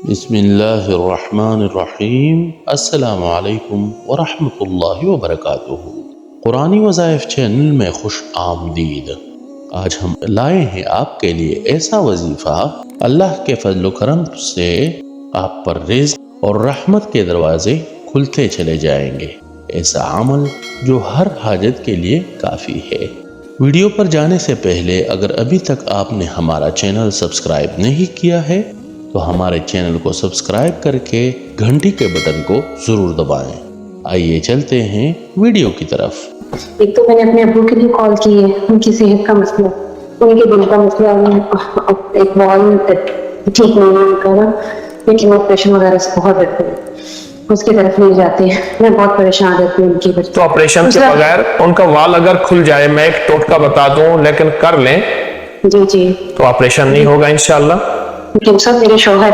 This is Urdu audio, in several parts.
بسم اللہ الرحمن الرحیم۔ السلام علیکم ورحمۃ اللہ وبرکاتہ۔ قرآنی وظائف چینل میں خوش آمدید۔ آج ہم لائے ہیں آپ کے لیے ایسا وظیفہ، اللہ کے فضل و کرم سے آپ پر رزق اور رحمت کے دروازے کھلتے چلے جائیں گے۔ ایسا عمل جو ہر حاجت کے لیے کافی ہے۔ ویڈیو پر جانے سے پہلے اگر ابھی تک آپ نے ہمارا چینل سبسکرائب نہیں کیا ہے تو ہمارے چینل کو سبسکرائب کر کے گھنٹی کے بٹن کو ضرور دبائیں۔ آئیے چلتے ہیں ویڈیو کی طرف۔ ایک تو میں نے اپنے ابو کے لیے کال کی ہے، ان کی صحت کا مسئلہ، ان کے دل کا مسئلہ، ایک بال ٹھیک نہیں ہے ان کا، لیکن آپریشن وغیرہ سے بہت ڈرتے ہیں، اس کی طرف نہیں جاتے ہیں، میں بہت پریشان رہتی ہوں ان کی وجہ سے۔ تو آپریشن کے بغیر ان کا وال اگر کھل جائے، میں ایک ٹوٹکا بتا دوں لیکن کر لیں جی تو آپریشن نہیں ہوگا انشاءاللہ۔ لیکن سب میرے شوہر،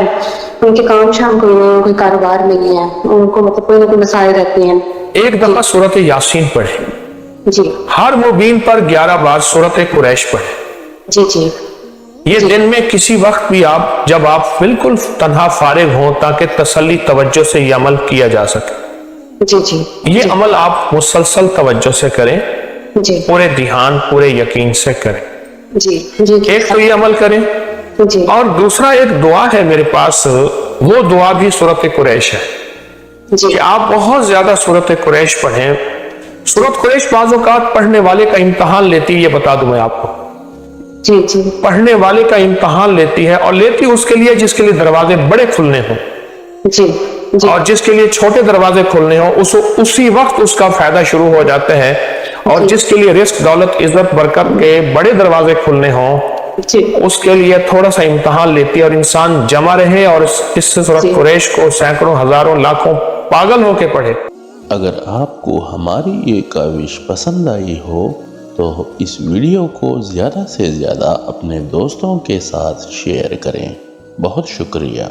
ان کے کام شام کوئی نہیں، کوئی کاروبار نہیں ہے، ان کو مطلب کوئی نہ کوئی مسائل رہتے ہیں۔ ایک دفعہ سورۃ یاسین پڑھیں، جی ہر مبین پر 11 بار سورۃ قریش پڑھیں۔ جی جی یہ دن میں کسی وقت بھی آپ، جب آپ بالکل تنہا فارغ ہوں، تاکہ تسلی توجہ سے یہ عمل کیا جا سکے۔ جی جی یہ عمل آپ مسلسل توجہ سے کریں، جی پورے دھیان پورے یقین سے کریں۔ جی جی ایک تو یہ عمل کریں، جی اور دوسرا ایک دعا ہے میرے پاس، وہ دعا بھی سورۃ قریش ہے جی کہ آپ بہت زیادہ سورۃ قریش پڑھیں۔ سورۃ قریش بعض اوقات پڑھنے والے کا امتحان لیتی ہے، یہ بتا دوں میں آپ کو، جی جی پڑھنے والے کا امتحان لیتی ہے، اور لیتی اس کے لیے جس کے لیے دروازے بڑے کھلنے ہوں، جی جی اور جس کے لیے چھوٹے دروازے کھلنے ہوں اسی وقت اس کا فائدہ شروع ہو جاتا ہے، اور جس کے لیے رزق دولت عزت برکت کے بڑے دروازے کھلنے ہوں جی اس کے لیے تھوڑا سا امتحان لیتی ہے، اور انسان جمع رہے اور اس سے سورۃ قریش کو سینکڑوں ہزاروں لاکھوں پاگل ہو کے پڑھے۔ اگر آپ کو ہماری یہ کاوش پسند آئی ہو تو اس ویڈیو کو زیادہ سے زیادہ اپنے دوستوں کے ساتھ شیئر کریں۔ بہت شکریہ۔